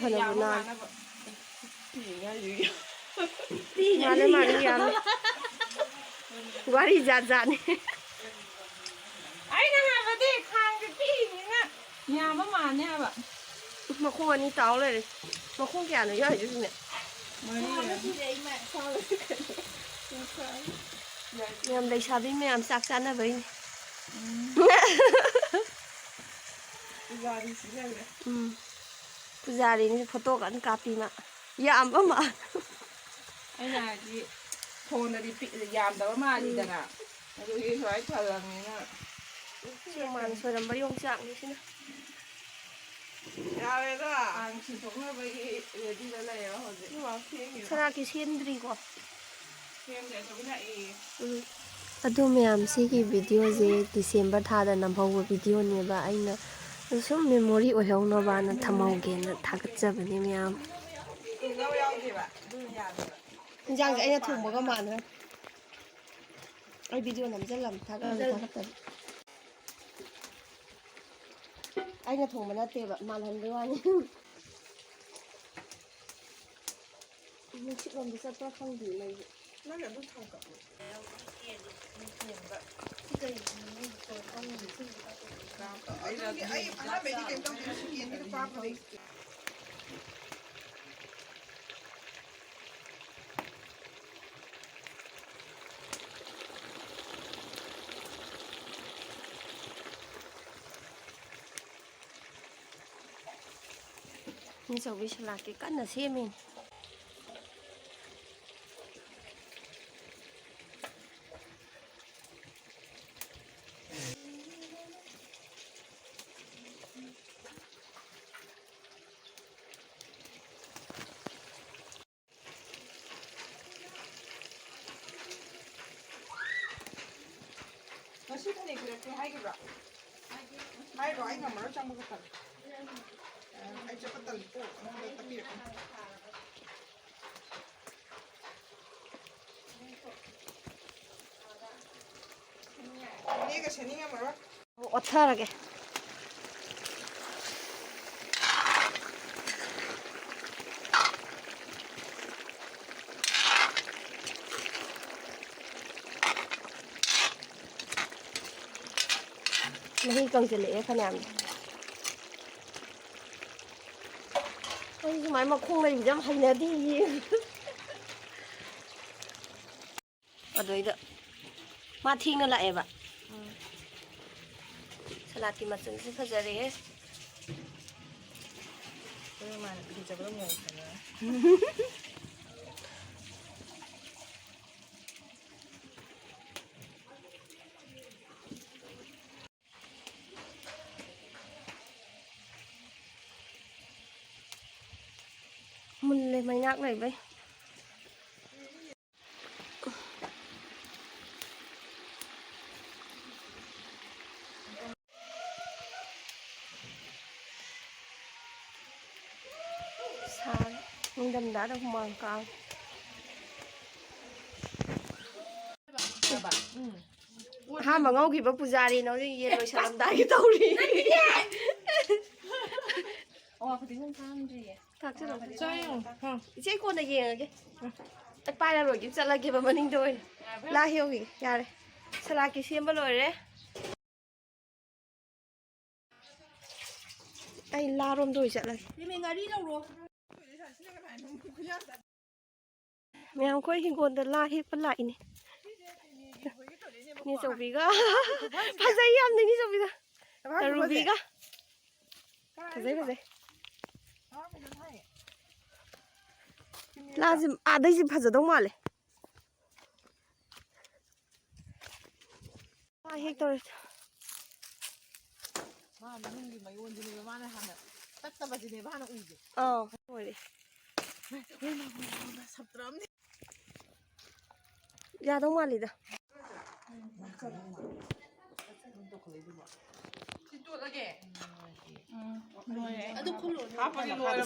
ꯐꯅꯕ ꯅꯥꯟ ꯃꯥꯅꯦ ꯃꯥꯅꯦ ꯌꯥꯝꯅ ꯋꯥꯔꯤ ꯖꯥꯠ ꯖꯥꯠꯅꯤ ꯑꯩꯅ ꯍꯥꯏꯕꯗꯤ ꯈꯥꯡꯁꯦ ꯄꯤꯛꯏꯅꯤꯅ ꯌꯥꯝꯕ ꯃꯥꯜꯂꯦ ꯍꯥꯏꯕ ꯃꯈꯣꯡ ꯑꯅꯤ ꯇꯥꯎ ꯂꯩꯔꯦ ꯃꯈꯣꯡ ꯀꯌꯥꯅꯣ ꯌꯥꯎꯔꯤꯗꯨꯅꯦ ꯃꯌꯥꯝ ꯂꯩꯁꯥꯕꯤ ꯃꯌꯥꯝ ꯆꯥꯛ ꯆꯥꯅꯕꯩꯅꯤ ꯄꯨꯖꯥꯔꯤꯅꯤ ꯐꯣꯇꯣ ꯀꯟꯅ ꯀꯥꯞꯄꯤ ꯃꯥ ꯌꯥꯝꯕ ꯃꯥ ꯑꯩꯅ ꯍꯥꯏꯗꯤ ꯐꯣꯟꯗꯗꯤ ꯌꯥꯝꯗꯕ ꯃꯥꯜꯂꯤꯗꯅ ꯑꯗꯨꯒꯤ ꯁꯨꯃꯥꯏ ꯐꯪꯉꯕꯅꯤꯅ ꯁꯨꯃꯥꯟ ꯁꯣꯏꯔꯝꯕ ꯌꯣꯡꯆꯥꯛꯅꯤ ꯁꯤꯅ ꯌꯥꯔꯦꯗ ꯀꯥꯡ ꯁꯤꯟꯇꯣꯛꯅꯕꯒꯤ ꯔꯦꯗꯤꯗ ꯂꯩꯔꯦꯕ ꯍꯧꯖꯤꯛ ꯁꯅꯥꯀꯤ ꯁꯦꯝꯗ꯭ꯔꯤꯀꯣ ꯁꯦꯝꯗ꯭ꯔꯤ ꯑꯆꯧꯕꯤ ꯂꯥꯛꯏ ꯑꯗꯨ ꯃꯌꯥꯝ ꯁꯤꯒꯤ ꯚꯤꯗꯤꯑꯣꯁꯦ ꯗꯤꯁꯦꯝꯕꯔ ꯊꯥꯗ ꯅꯝꯍꯧꯕ ꯚꯤꯗꯤꯑꯣꯅꯦꯕ ꯑꯩꯅ ꯁꯨꯝ ꯃꯦꯃꯣꯔꯤ ꯑꯣꯏꯍꯧꯅꯕꯅ ꯊꯝꯍꯧꯒꯦꯅ ꯊꯥꯒꯠꯆꯕꯅꯦ ꯃꯌꯥꯝ ꯇꯤꯜꯍꯧ ꯌꯥꯎꯗꯦꯕ ꯑꯗꯨꯅ ꯌꯥꯗꯦꯕ ꯏꯟꯖꯥꯡꯁꯦ ꯑꯩꯅ ꯊꯣꯡꯕꯒ ꯃꯥꯟꯅꯔꯦ ꯑꯩ ꯚꯤꯗꯤꯑꯣ ꯅꯝꯁꯤꯜꯂꯝ ꯊꯥꯒꯠꯇꯕ ꯑꯩꯅ ꯊꯣꯡꯕ ꯅꯠꯇꯦꯕ ꯃꯥꯜꯍꯟꯕꯩ ꯋꯥꯅꯤ ꯅꯨꯡꯁꯤꯠꯂꯣꯝꯗ ꯆꯠꯄ꯭ꯔꯥ ꯈꯪꯗꯦ ꯃꯩꯁꯦ ꯅꯪꯅ ꯑꯗꯨꯝ ꯊꯥꯡꯒꯠꯂꯣ ꯑꯩ ꯑꯍꯥꯟꯕꯩꯗꯤ ꯀꯩꯝ ꯇꯧꯗꯦ ꯁꯦꯀꯦꯟꯒꯤꯗꯣ ꯀꯥꯞꯄꯗꯤ ꯑꯆꯧꯕꯤ ꯁꯂꯥꯠꯀꯤ ꯀꯟꯅ ꯁꯦꯝꯃꯤꯅꯤ ꯉꯁꯤ ꯐꯅꯦꯛ ꯄꯤꯔꯛꯀꯦ ꯍꯥꯏꯈꯤꯕ꯭ꯔꯣ ꯍꯥꯏꯔꯣ ꯑꯩ ꯉꯝꯃꯔꯣꯏ ꯆꯪꯕ ꯈꯛꯇꯪ ꯑꯩ ꯆꯠꯄ ꯇꯜꯂꯤꯀꯣ ꯑꯩꯉꯣꯟꯗ ꯇꯞꯄꯤꯔꯛꯀꯅꯤ ꯐꯅꯦꯛꯀ ꯁꯦꯠꯅꯤꯡꯉꯝꯃꯔꯣꯏ ꯑꯣꯠꯊꯔꯒꯦ ꯃꯍꯤ ꯀꯪꯁꯤꯜꯂꯛꯑꯦ ꯐꯅꯌꯥꯝ ꯑꯩ ꯁꯨꯃꯥꯏꯅ ꯃꯈꯣꯡ ꯂꯩꯕꯁꯦ ꯌꯥꯝ ꯍꯩꯅꯗꯤꯌꯦ ꯑꯗꯩꯗ ꯃꯥ ꯊꯦꯡꯅ ꯂꯥꯛꯑꯦꯕ ꯁꯂꯥꯠꯀꯤ ꯃꯆꯜꯁꯦ ꯐꯖꯔꯦꯍꯦ ꯃꯥꯅ ꯐꯖꯕꯗꯣ ꯉꯧꯗꯅ ꯃꯨꯜꯂꯦ ꯃꯩꯅꯥꯛ ꯂꯩꯕꯩ ꯁꯥꯔꯦ ꯅꯤꯡꯊꯝꯊꯥꯗ ꯍꯨꯃꯥꯡ ꯀꯥꯡ ꯑꯍꯥꯟꯕ ꯉꯧꯈꯤꯕ ꯄꯨꯖꯥꯔꯤꯅ ꯍꯧꯖꯤꯛ ꯌꯦꯟ ꯂꯣꯏꯁꯜꯂꯝꯗꯥꯏꯒꯤ ꯇꯧꯔꯤ ꯏꯆꯦ ꯀꯣꯟꯅ ꯌꯦꯡꯉꯒꯦ ꯑꯩ ꯄꯥꯏꯔꯔꯣꯏꯒꯦ ꯆꯠꯂꯒꯦꯕ ꯃꯅꯤꯡꯗ ꯑꯣꯏꯅ ꯂꯥ ꯍꯦꯎꯈꯤꯒꯦ ꯌꯥꯔꯦ ꯁꯂꯥꯠꯀꯤ ꯁꯦꯝꯕ ꯂꯣꯏꯔꯦ ꯑꯩ ꯂꯥꯔꯣꯝꯗ ꯑꯣꯏ ꯆꯠꯂꯒꯦ ꯃꯌꯥꯝ ꯑꯩꯈꯣꯏ ꯍꯤꯡꯒꯣꯜꯗ ꯂꯥ ꯍꯦꯛꯄ ꯂꯥꯛꯏꯅꯦ ꯅꯦꯆꯧꯕꯤꯒ ꯐꯖꯩ ꯌꯥꯝꯅ ꯅꯦꯆꯧꯕꯤꯗ ꯔꯨꯕꯤꯒ ꯐꯖꯩ ꯐꯖꯩ ꯂꯥꯁꯦ ꯑꯥꯗꯩꯁꯦ ꯐꯖꯗꯧ ꯃꯥꯜꯂꯦ ꯂꯥ ꯍꯦꯛꯇꯧꯔꯦ ꯃꯥ ꯃꯅꯨꯡꯒꯤ ꯃꯌꯣꯟꯁꯤꯅꯦꯕ ꯃꯥꯅ ꯍꯥꯟꯅ ꯇꯠꯇꯕꯁꯤꯅꯦꯕ ꯍꯥꯟꯅ ꯎꯏꯁꯦ ꯑꯣꯏꯔꯦ ꯁꯞꯇ꯭ꯔꯥꯝꯅꯤ ꯌꯥꯗꯧ ꯃꯥꯜꯂꯤꯗ ꯁꯤ ꯇꯣꯠꯂꯒꯦ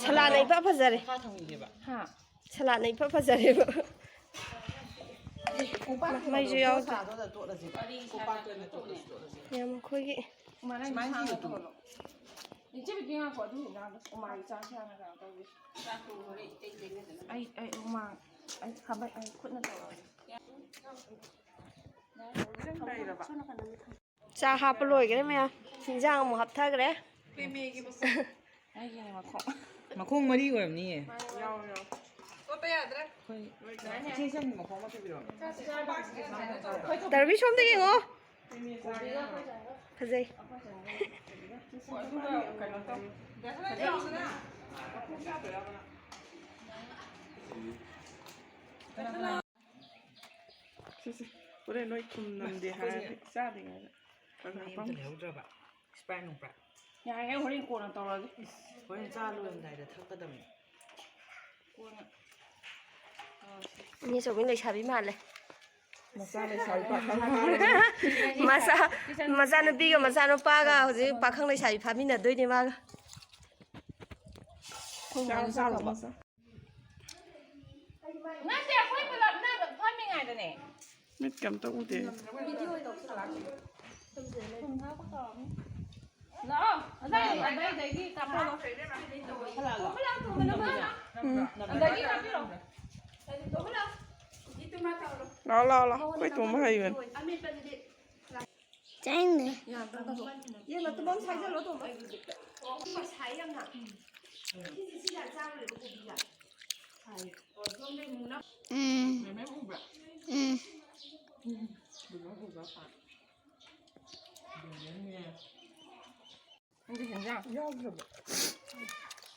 ꯁꯂꯥꯠꯅ ꯏꯐ ꯐꯖꯔꯦ ꯁꯂꯥꯠꯅ ꯏꯐ ꯐꯖꯔꯦꯕ ꯃꯩꯁꯨ ꯌꯥꯎꯗ꯭ꯔꯦ ꯌꯥꯝ ꯑꯩꯈꯣꯏꯒꯤ 이제 비행한 거 같은 거 엄마 이장시하는 거랑 거기. 아이 엄마 아이 가만 아이 콧는 거. จาฮับไปเลยกันได้ไหมอ่ะสินจ้างหมูฮับท่ากันเลย 아이게 마콩 머리 거였니? 세상에 마콩 맛이 필요. แต่เราไม่ชมได้ยังเหรอพะเจ 그래 너희 좀 남대 하 싸야 되게. 좀 해오더라. 스파이 농빠. 야, 얘 허리 꼬나 떨어지. 거기 짜로 한다이다 탔거든. อันนี้สมิงเลยชาบิมาเลย 마사를 잘 봐. มาซาโนปีกับมาซาโนป้าก็เขาจะปากข้างในชาบิพามินาด้วยนี่มาก 잘 봤어. 나한테 허리보다 나는 파밍 안 되네. 몇 감도 우대. 나, 나 내기 까불어. 내기 까불어. 나라, 거기 또 뭐 하이면. แจ้งเลย 얘는 또 뭔 사이즈로 또 뭐? ใช้ยังอ่ะที่ที่อยากจ้างเลยก็ดีอ่ะ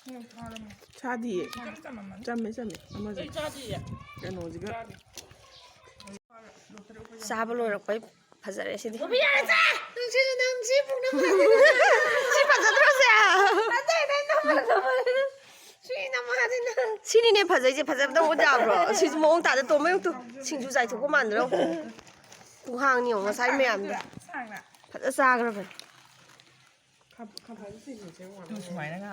이제 괜찮아. 차디. 짬매. 엄마 짜디. 야, 너 지금 ซาบเลยเราไปภาษาอะไรสิดิไม่อยากจ้าต้องชื่อน้ำชิบุกน้ำมันชิภาษาตัวเสียได้น้ำมันชื่อน้ำมันนะชื่อนี่เนี่ยภาษาจีภาษาต้องว่าจ้าบรอชื่อมองตาจะตัวไม่ต้องตัวชิงจูใจถูกก็มันแล้วกูห่างนี่ของใช้ไม่อ่านภาษาซากันเลย 스파이 나가.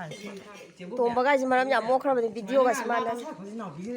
ตัวบ้ากันสิมาแล้วอย่าโม้ครับเป็นวิดีโอกันสิมาแล้ว 거기 나오기.